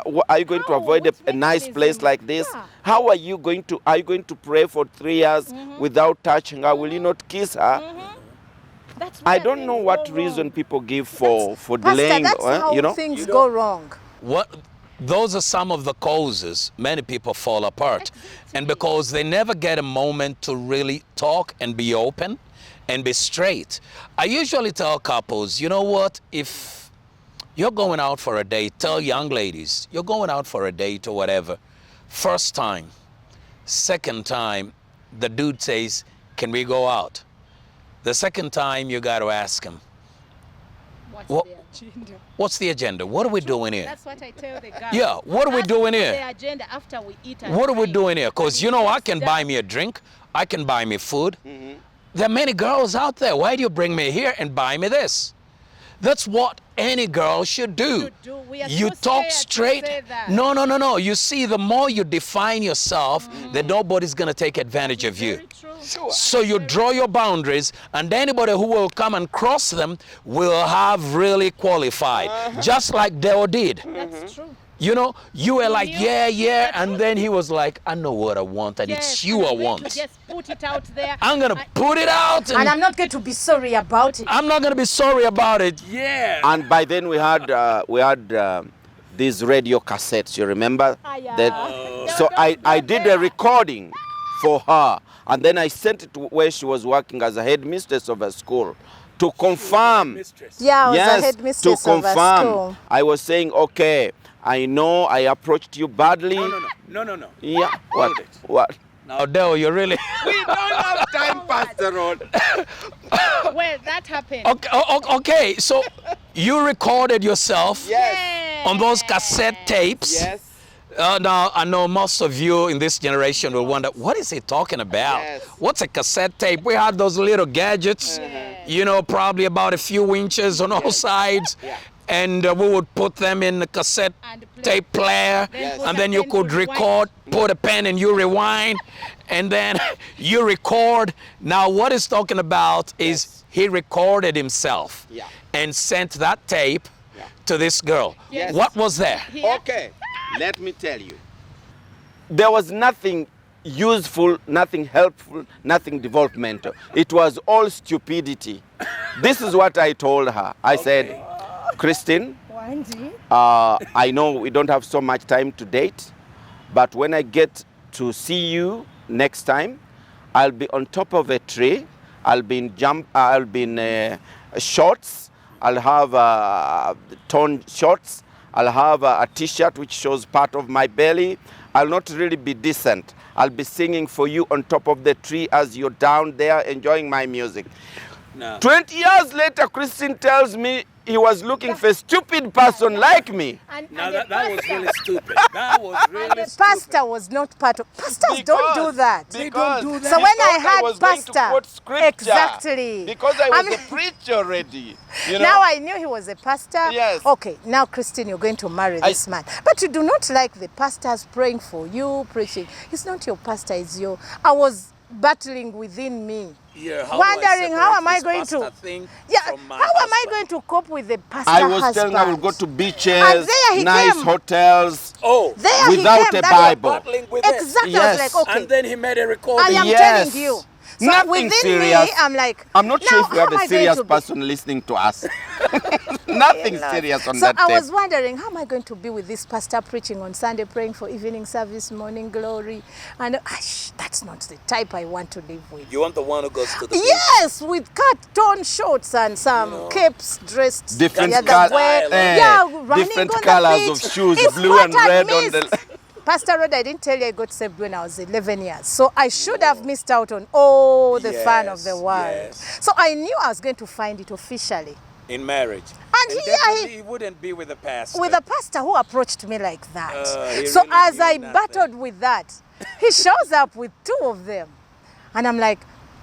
nice place like this? Yeah. How are you going to pray for 3 years without touching her? Will you not kiss her? That's I where don't know things what go reason wrong. people give for Pastor, delaying, that's how you know. things go wrong. Those are some of the causes many people fall apart. And because they never get a moment to really talk and be open and be straight. I usually tell couples, you know what, if you're going out for a date, tell young ladies, you're going out for a date or whatever, first time, second time, the dude says, can we go out? The second time, you got to ask him, What- what's the agenda? What are we doing here? That's what I tell the guys. Yeah, what are we doing here? The agenda after we eat. at What are we night. doing here? Because, you know, I can Sit buy down. me a drink. I can buy me food. There are many girls out there. Why do you bring me here and buy me this? That's what any girl should do. Should do. We are You so talk scared to straight. say that. No. You see, the more you define yourself, then nobody's going to take advantage of you. Very true. So you draw your boundaries, and anybody who will come and cross them will have really qualified, just like Deo did. That's true. You know, you were like, knew. yeah, and then he was like, I know what I want, and it's you and I I'm going to want. Just put it out there. I'm gonna put it out, And I'm not going to be sorry about it. I'm not gonna be sorry about it. Yeah. And by then we had these radio cassettes. You remember? yeah. That, so I did a recording for her, and then I sent it to where she was working as a headmistress of a school to confirm. Yeah, I was a Yes, to headmistress of a confirm. school. I was saying, okay, I know I approached you badly. No. Yeah. What? Now, Deo, you really. We don't have time, Pastor Rod. Well, that happened. Okay, so you recorded yourself Yes. on those cassette tapes. Yes. Now, I know most of you in this generation will wonder, what is he talking about? Yes. What's a cassette tape? We had those little gadgets, you know, probably about a few inches on all sides. And we would put them in the cassette And play. tape player. Then And put then a you pen could to rewind. record, put a pen and you rewind. And then you record. Now, what he's talking about is he recorded himself Yeah. and sent that tape to this girl. Yes. What was there? Okay, let me tell you. There was nothing useful, nothing helpful, nothing developmental. It was all stupidity. This is what I told her. I said, Christine, I know we don't have so much time to date, but when I get to see you next time, I'll be on top of a tree. I'll be in shorts. I'll have torn shorts. I'll have a t-shirt which shows part of my belly. I'll not really be decent. I'll be singing for you on top of the tree as you're down there enjoying my music. No. 20 years later, Christine tells me he was looking for a stupid person like me. And Now the pastor- stupid. That was really The pastor was not part of. Pastors don't do that. Because So when because I had was going to pastor, quote scripture. exactly. Because I was I'm- a preacher already. You know? Now I knew he was a pastor. Yes. Okay, now Christine, you're going to marry this man. But you do not like the pastors praying for you, preaching. It's not your pastor, it's your. I was battling within me. Yeah, Wondering how am I going to. Yeah, how am I going to cope with the pastor I was husband? telling I will go to beaches, And there he nice came. hotels. Oh, There without he came. a That Bible. was- battling with it. Exactly. I Yes. was like, okay. And then he made a I recording. am Yes. telling you. So Nothing within serious. me, I'm like, I'm not sure now if we have how am a I going serious to be- person listening to us. Nothing serious on So that I tape. was wondering, how am I going to be with this pastor preaching on Sunday, praying for evening service, morning glory? And that's not the type I want to live with. You want the one who goes to the Yes, with cut-torn shorts and some capes dressed Different the other col- way. eh, Yeah, running different on the colors beach. of shoes, It's blue what and I red on the- missed. Pastor Rod, I didn't tell you I got saved when I was 11 years. So I should have missed out on all the fun of the Yes, world. yes. So I knew I was going to find it officially in marriage. And he wouldn't be with a pastor. with a pastor who approached me like that. He So really as knew I nothing. battled with that, he shows up with 2 of them. And I'm like,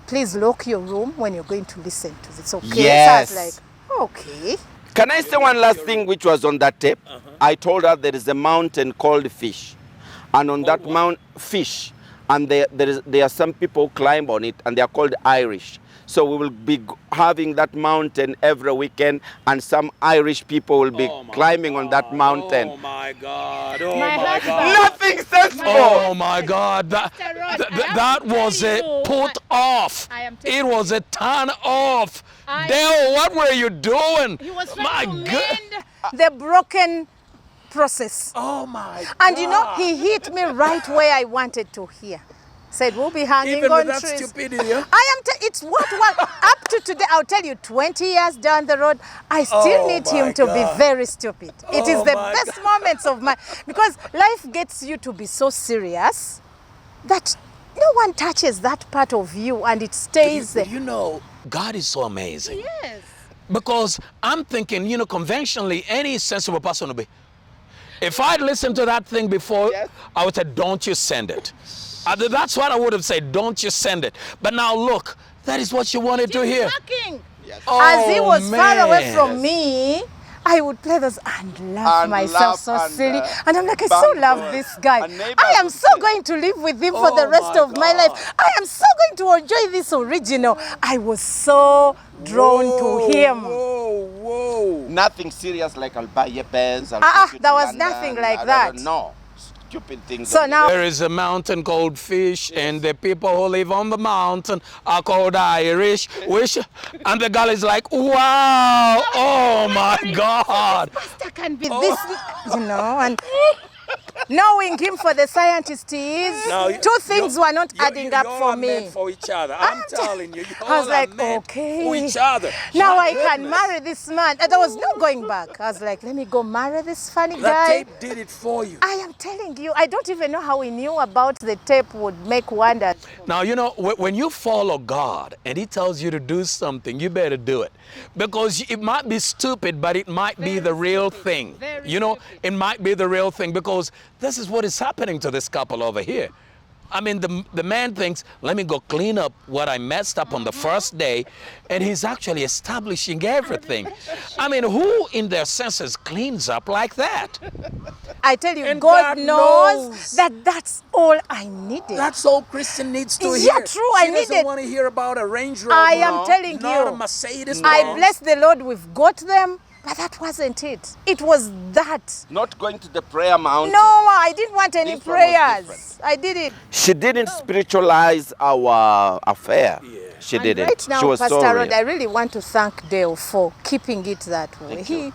please lock your room when you're going to listen to this, okay? Yes. So I was like, okay. Can I say one last thing which was on that tape? I told her there is a mountain called Fish. And on that mount, Fish. And there are some people who climb on it, and they are called Irish. So we will be having that mountain every weekend, and some Irish people will be climbing on that mountain. Oh my God. Oh My my husband. God. Nothing sensible. Oh my God. That, Mr. Ross, that, I have that to was tell a you, put off. I am telling It was a turn off. I- Dale, what were you doing? He was My trying to God. mend. The broken process. Oh my God. And you know, he hit me right where I wanted to hear. Said, we'll be hanging Even on with that trees. stupidity, huh? It's what up to today. I'll tell you, 20 years down the road, I still Oh need my him to God. be very stupid. It is Oh the my best moments of my, because life gets you to be so serious that no one touches that part of you, and it stays there. You know, God is so amazing. Yes. Because I'm thinking, you know, conventionally, any sensible person would be, if I'd listened to that thing before, Yes. I would say, don't you send it. That's what I would have said, don't you send it. But now look, that is what you wanted to hear. Working. As he was far away man. from me, I would play those and laugh And myself laugh so and, silly. And I'm like, I so bang love on. this guy. And neighbors I am would so say- going to live with him for the Oh rest my of my God. life. I am so going to enjoy this original. I was so drawn to him. Whoa. Nothing serious like I'll buy you pens. I'll Ah, take you there to was London. nothing like I that. don't know. Stupid things. So now, There is a mountain called Fish, and the people who live on the mountain are called Irish. And the girl is like, wow, oh my God. Pastor can be this, you know, and knowing him for the scientist he is, Now, 2 things were not adding up y'all for are me. meant for each other. I'm telling you, I was y'all like, are meant okay. for each other. Now My I can goodness. marry this man. And there was no going back. I was like, let me go marry this funny That guy. tape did it for you. I am telling you, I don't even know how he knew about the tape would make wonders. Now, you know, when you follow God and He tells you to do something, you better do it. Because it might be stupid, but it might be the real thing. Very You know, stupid. it might be the real thing, because this is what is happening to this couple over here. I mean, the man thinks, let me go clean up what I messed up on the first day, and he's actually establishing everything. I mean, who in their senses cleans up like that? I tell you, And God God knows knows. that that's all I needed. That's all Christian needs to Yeah, hear. true, I She doesn't needed- want to hear about a Range Rover. I am telling not a you, Mercedes. I Benz. bless the Lord we've got them, but that wasn't it. It was that. Not going to the prayer mountain. No, I didn't want any This one was prayers. different. I did it. She didn't spiritualize our affair. She And didn't. right now, she was Pastor so Rod, I real. really want to thank Dale for keeping it that way.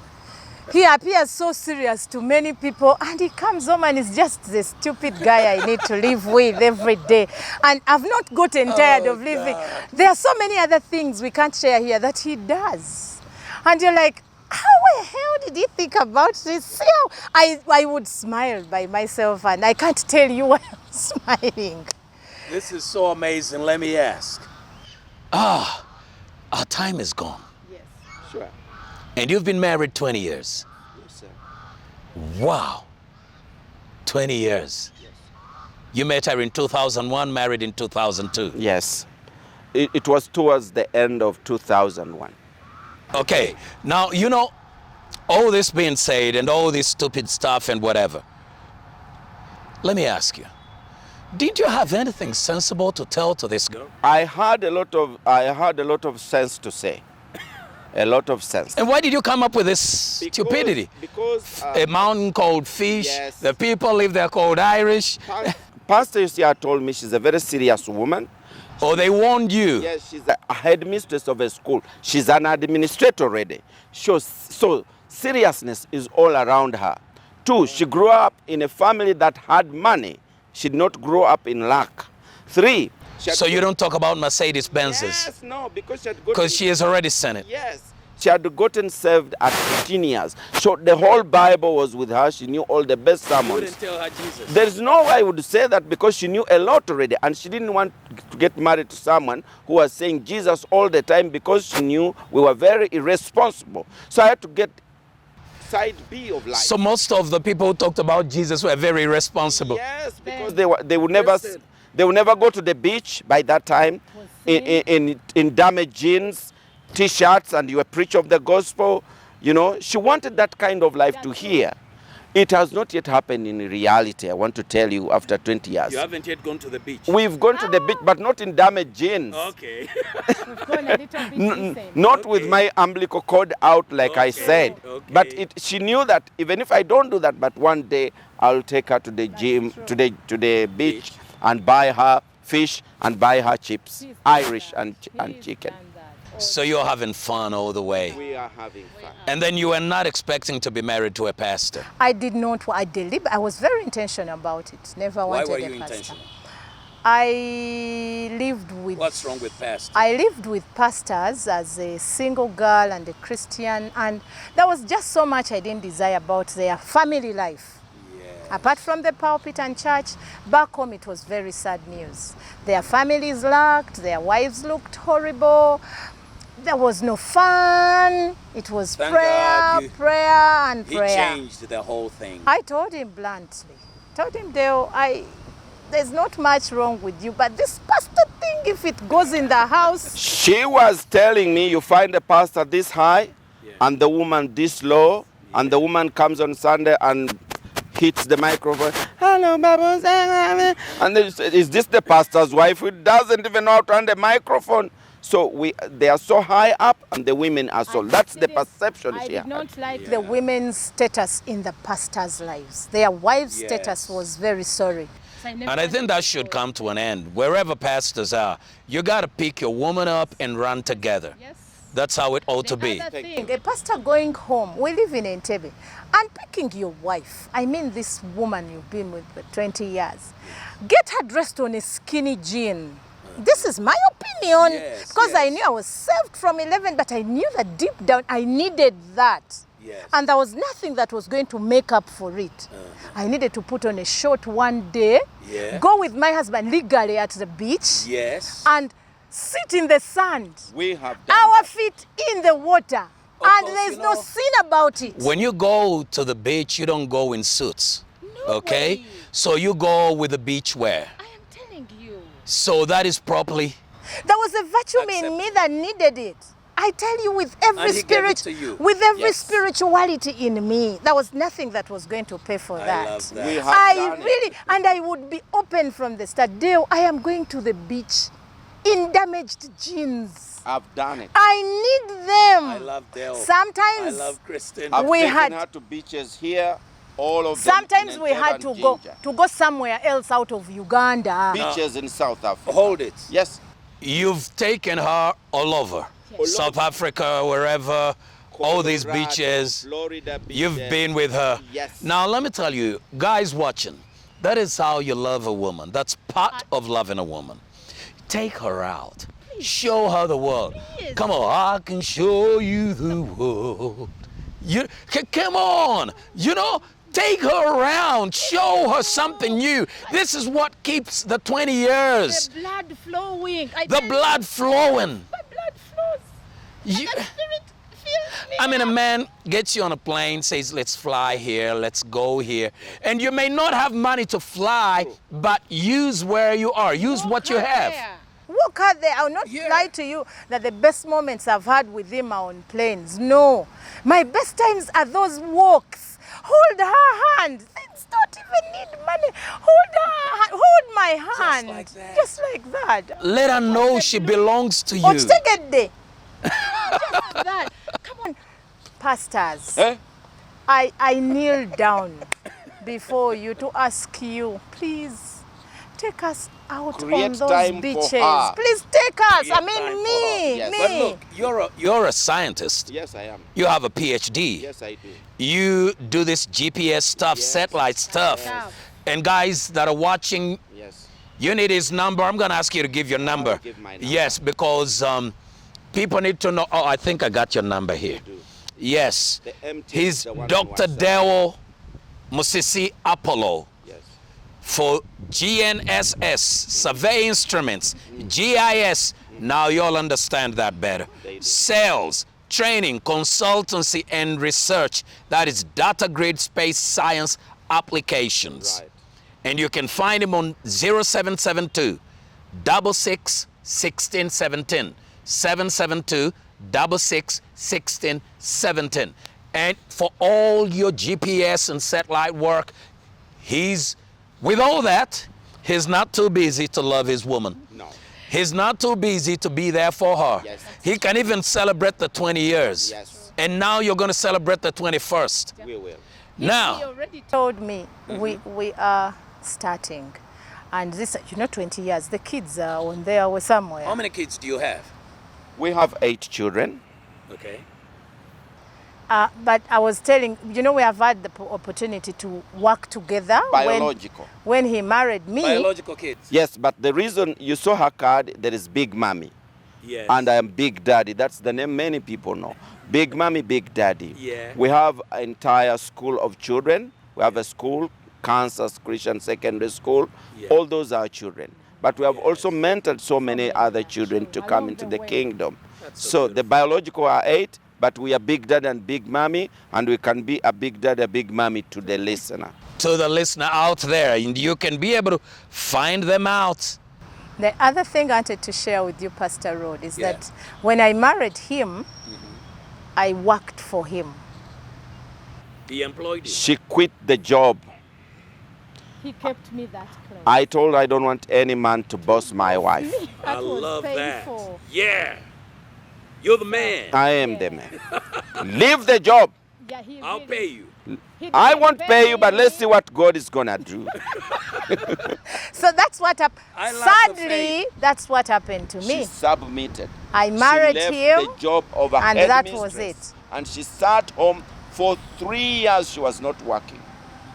He appears so serious to many people, and he comes home and is just the stupid guy I need to live with every day. And I've not gotten tired of living. There are so many other things we can't share here that he does. And you're like, how the hell did he think about this? See how I would smile by myself, and I can't tell you why I'm smiling. This is so amazing. Let me ask. Our time is gone. Yes. Sure. And you've been married 20 years. Yes, sir. Wow. 20 years. You met her in 2001, married in 2002. Yes. It was towards the end of 2001. Okay. Now, you know, all this being said and all this stupid stuff and whatever, let me ask you, did you have anything sensible to tell to this girl? I had a lot of sense to say. A lot of sense. And why did you come up with this stupidity? Because A mountain called Fish, Yes. the people live there called Irish. Pastor Yosia told me she's a very serious woman. Or they warned you. Yes, she's a headmistress of a school. She's an administrator already. So seriousness is all around her. 2, she grew up in a family that had money. She did not grow up in lack. 3, she had So you don't talk about Mercedes Benzes Yes, no, because she had got because she has already sent it. Yes. She had gotten saved at 15 years. So the whole Bible was with her. She knew all the best sermons. tell her Jesus. There is no way I would say that because she knew a lot already and she didn't want to get married to someone who was saying Jesus all the time because she knew we were very irresponsible. So I had to get side B of life. So most of the people who talked about Jesus were very irresponsible. Yes, because they would never go to the beach by that time in damaged jeans, t-shirts, and you were preach of the gospel. You know, she wanted that kind of life to hear. It has not yet happened in reality, I want to tell you, after 20 years. You haven't yet gone to the beach. We've gone to the beach, but not in damaged jeans. Okay. We've gone a little bit decent. Not with my umbilical cord out, like I said. okay. But she knew that even if I don't do that, but one day I'll take her to the gym, to the beach, and buy her fish and buy her chips, She's Irish done that. and She's chicken. done that. So you're having fun all the way. We are having fun. And then you were not expecting to be married to a pastor. I did not. I was very intentional about it. Never Why wanted were a you pastor. intentional? I lived with. What's wrong with pastors? I lived with pastors as a single girl and a Christian, and there was just so much I didn't desire about their family life. Apart from the pulpit and church, back home it was very sad news. Their families lacked, their wives looked horrible, there was no fun, it was Thank prayer, God prayer and He prayer. changed the whole thing. I told him bluntly, Dale, there's not much wrong with you, but this pastor thing, if it goes in the house, She was telling me, you find the pastor this high and the woman this low, and the woman comes on Sunday and hits the microphone. Hello, Bible, and then is this the pastor's wife who doesn't even know how to run the microphone? So they are so high up, and the women are so. That's the perception I she did had. not like the women's status in the pastors' lives, their wives' status was very sorry. And I think that should come to an end. Wherever pastors are, you got to pick your woman up and run together. Yes. That's how it ought to The be. other thing, A pastor going home, we live in Entebbe, and picking your wife, I mean this woman you've been with for 20 years, get her dressed on a skinny jean. This is my opinion, Yes, because I yes. knew I was saved from 11, but I knew that deep down I needed that. Yes. And there was nothing that was going to make up for it. I needed to put on a short one day, Yeah. go with my husband legally at the beach, Yes. and sit in the sand. We have done Our that. feet in the water. Of And course, there's you no know. sin about it. When you go to the beach, you don't go in suits. Okay? way. So you go with the beach wear. I am telling you. So that is properly. There was a virtue in Accept. me that needed it. I tell you, with every And he gave it spirit, to you. with every Yes. spirituality in me, there was nothing that was going to pay for that. love that. We have I done it. really, and I would be open from the start. Dale, I am going to the beach in damaged jeans. I've done it. I need them. Dale. Sometimes Kristen. I've we taken had- her to beaches here, all of them. Sometimes in we had Entebbe to and go somewhere else out of Uganda. Beaches in South Africa. Hold it. Yes. You've taken her all over. South Africa, wherever, all these Colorado, beaches. Florida beaches. You've been with her. Yes. Now, let me tell you, guys watching, that is how you love a woman. That's part of loving a woman. Take her out. Show her the world. Come on, I can show you the world. Come on. You know, take her around. Show her something new. This is what keeps the 20 years. The blood flowing. The blood flowing. My blood flows. You- The spirit fills me. I mean, a man gets you on a plane, says, let's fly here, let's go here. And you may not have money to fly, but use where you are. Use what you have. Walk out there. I'll not lie to you that the best moments I've had with him are on planes. No. My best times are those walks. Hold her hand. Things don't even need money. Hold her hand. Hold my hand. like that. Just like that. Let her know she belongs to you. Ochitegedde. That. Come on. Pastors, Eh? I kneel down before you to ask you, please take us out Create on those time for beaches. her. Please take us. Create I mean, time for me, her. Yes. me. But look, you're a scientist. Yes, I am. You have a PhD. Yes, I do. You do this GPS stuff, Yes. satellite stuff. Yes. And guys that are watching, Yes. you need his number. I'm going to ask you to give your number. give my number. Yes, because People need to know. Oh, I think I got your number here. Yes. The MT, He's the one on Dr. WhatsApp. Deo Musisi Apollo Yes. for GNSS, Survey Instruments, GIS. Now you'll understand that better. They do. Sales, training, consultancy, and research. That is data grid space science applications. Right. And you can find him on 0772 66 1617. 772 66 1617. And for all your GPS and satellite work, he's, with all that, he's not too busy to love his woman. No. He's not too busy to be there for her. Yes. He can even celebrate the 20 years. Yes. And now you're going to celebrate the 21st. We will. He Now, already Told me we are starting, and this 20 years. The kids are on their way somewhere. how many kids do you have? We have 8 children. Okay. But I was telling, we have had the opportunity to work together. Biological. When he married me, Biological kids. Yes, but the reason you saw her card, there is Big Mommy. Yes. And I am Big Daddy. That's the name many people know. Big Mommy, Big Daddy. Yeah. We have an entire school of children. We have a school, Kansas Christian Secondary School. Yeah. All those are children. But we have also mentored so many other children to come into the kingdom. So the biological are 8, but we are Big Daddy and Big Mommy, and we can be a Big Daddy, a Big Mommy to the listener. To the listener out there, and you can be able to find them out. the other thing I wanted to share with you, Pastor Rod, is Yeah. that when I married him, I worked for him. He employed you. She quit the job. he kept me that close. I told her I don't want any man to boss my wife. That was painful. Yeah. You're the man. I am the man. Leave the job. Yeah, he I'll really- pay you. he I didn't won't pay you, but let's see me. what God is gonna do. So that's what happened. I love the Sadly, that's what happened to She me. submitted. I married she left him, the job of a and head that mistress, was it. And she sat home for 3 years. She was not working.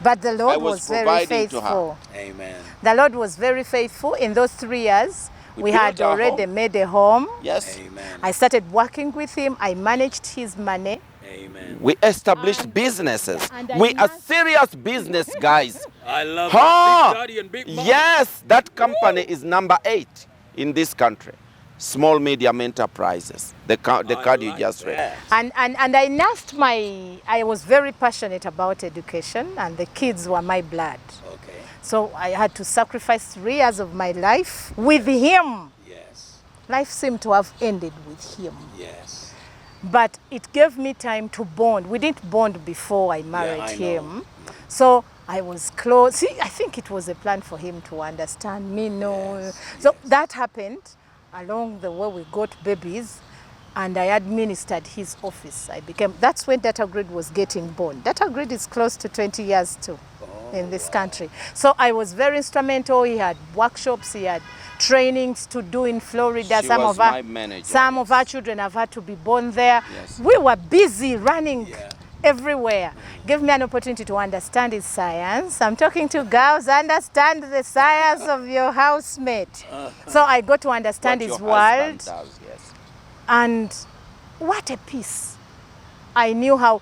But the Lord I was was very providing to her. faithful. Amen. The Lord was very faithful. In those 3 years, we had built our already home. made a home. Yes. Amen. I started working with him. I managed his money. Amen. We established businesses. and I We are must- serious business guys. I love Ha! Big Daddy and Big Mama. Yes, that company is number 8 in this country. Small medium enterprises. The card you like just read. that. And I nursed I was very passionate about education, and the kids were my blood. Okay. So I had to sacrifice 3 years of my life with him. Yes. Life seemed to have ended with him. Yes. But it gave me time to bond. We didn't bond before I married I know. him. So I was close. See, I think it was a plan for him to understand me. No. Yes, So yes. that happened. Along the way, we got babies, and I administered his office. That's when Data Grid was getting born. Data Grid is close to 20 years too in this country. So I was very instrumental. He had workshops, he had trainings to do in Florida. She was my manager, Some of yes. our children have had to be born there. Yes. We were busy running Yeah. everywhere. Gave me an opportunity to understand his science. I'm talking to girls, understand the science of your housemate. So I got to understand What his your husband world, does, yes. and what a peace. I knew how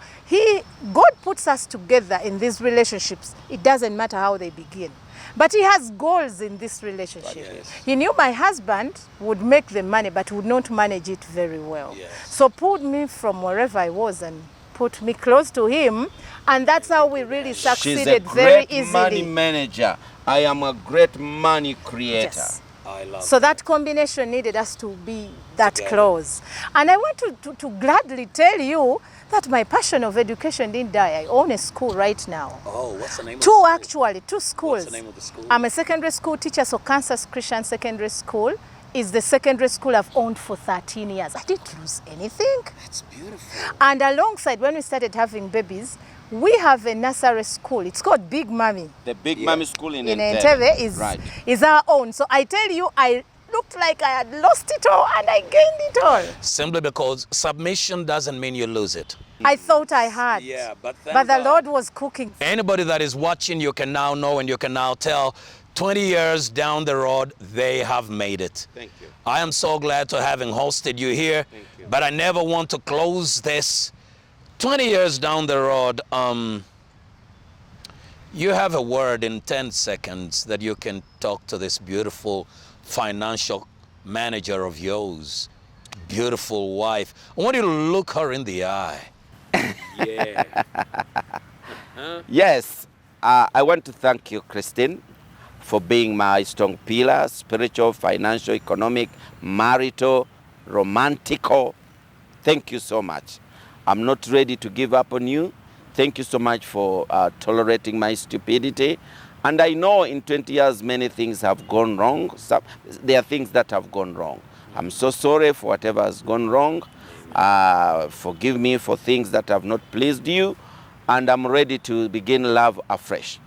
God puts us together in these relationships. It doesn't matter how they begin. But he has goals in this relationship. Yes. He knew my husband would make the money but would not manage it very well. Yes. So pulled me from wherever I was and put me close to him. And that's how we really She's a succeeded very great money easily. manager. I am a great money creator. Yes. I love So that combination needed us to be that Together. close. And I want to gladly tell you that my passion of education didn't die. I own a school right now. Oh, what's the name of the Two school? actually, 2 schools. What's the name of the school? I'm a secondary school teacher, so Kansas Christian Secondary School is the secondary school I've owned for 13 years. I didn't lose anything. That's beautiful. And alongside, when we started having babies, we have a nursery school. It's called Big Mommy The Big Yeah. Mommy School in in Entebbe. Entebbe Right. is our own. So I tell you, I looked like I had lost it all and I gained it all. Simply because submission doesn't mean you lose it. I thought I had. Yeah, but thank But the God. Lord was cooking. Anybody that is watching, you can now know and you can now tell 20 years down the road, they have made it. Thank you. I am so glad to having hosted you here, Thank you. but I never want to close this. 20 years down the road, you have a word in 10 seconds that you can talk to this beautiful financial manager of yours, beautiful wife. I want you to look her in the eye. Yeah. Yes, I want to thank you, Christine, for being my strong pillar, spiritual, financial, economic, marital, romantical. Thank you so much. I'm not ready to give up on you. Thank you so much for tolerating my stupidity. And I know in 20 years many things have gone wrong. There are things that have gone wrong. I'm so sorry for whatever has gone wrong. Forgive me for things that have not pleased you. And I'm ready to begin love afresh.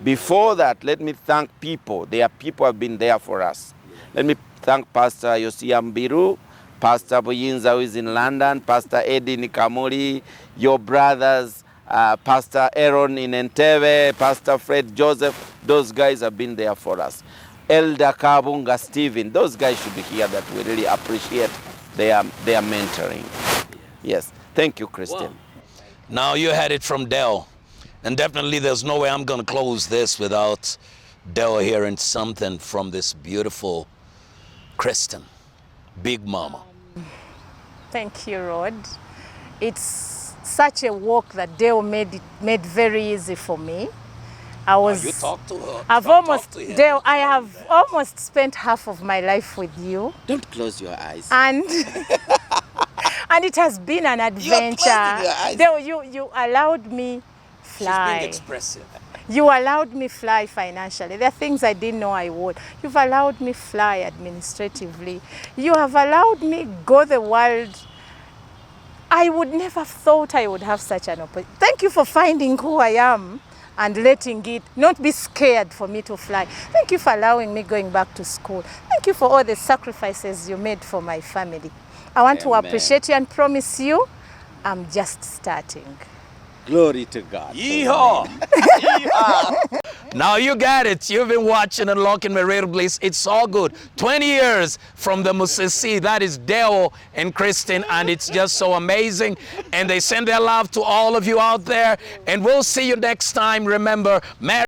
Before that, let me thank people. There are people who have been there for us. Let me thank Pastor Yosia Mbiru, Pastor Buyinza, who is in London, Pastor Eddie Nikamuri, your brothers, Pastor Aaron in Entebbe, Pastor Fred Joseph. Those guys have been there for us. Elder Kabunga Stephen, those guys should be here, that we really appreciate their mentoring. Yes, thank you, Christian. Wow. Now you had it from Dell. And definitely there's no way I'm going to close this without Dell hearing something from this beautiful Kristen, Big Mama. Thank you, Rod. It's such a walk that Dale made very easy for me. You talk to her. Dale, I have almost spent half of my life with you. Don't close your eyes. And and it has been an adventure. your eyes. Dale, you allowed me fly. She's being expressive. You allowed me fly financially. There are things I didn't know I would. You've allowed me fly administratively. You have allowed me go the world. I would never have thought I would have such an opportunity. Thank you for finding who I am and letting it not be scared for me to fly. Thank you for allowing me going back to school. Thank you for all the sacrifices you made for my family. I want to appreciate you and promise you I'm just starting. Glory to God. Yeehaw! Now you got it. You've been watching Unlocking Marital Bliss. It's all good. 20 years from the Musisi. That is Deo and Kristen, and it's just so amazing. And they send their love to all of you out there. And we'll see you next time. Remember, marry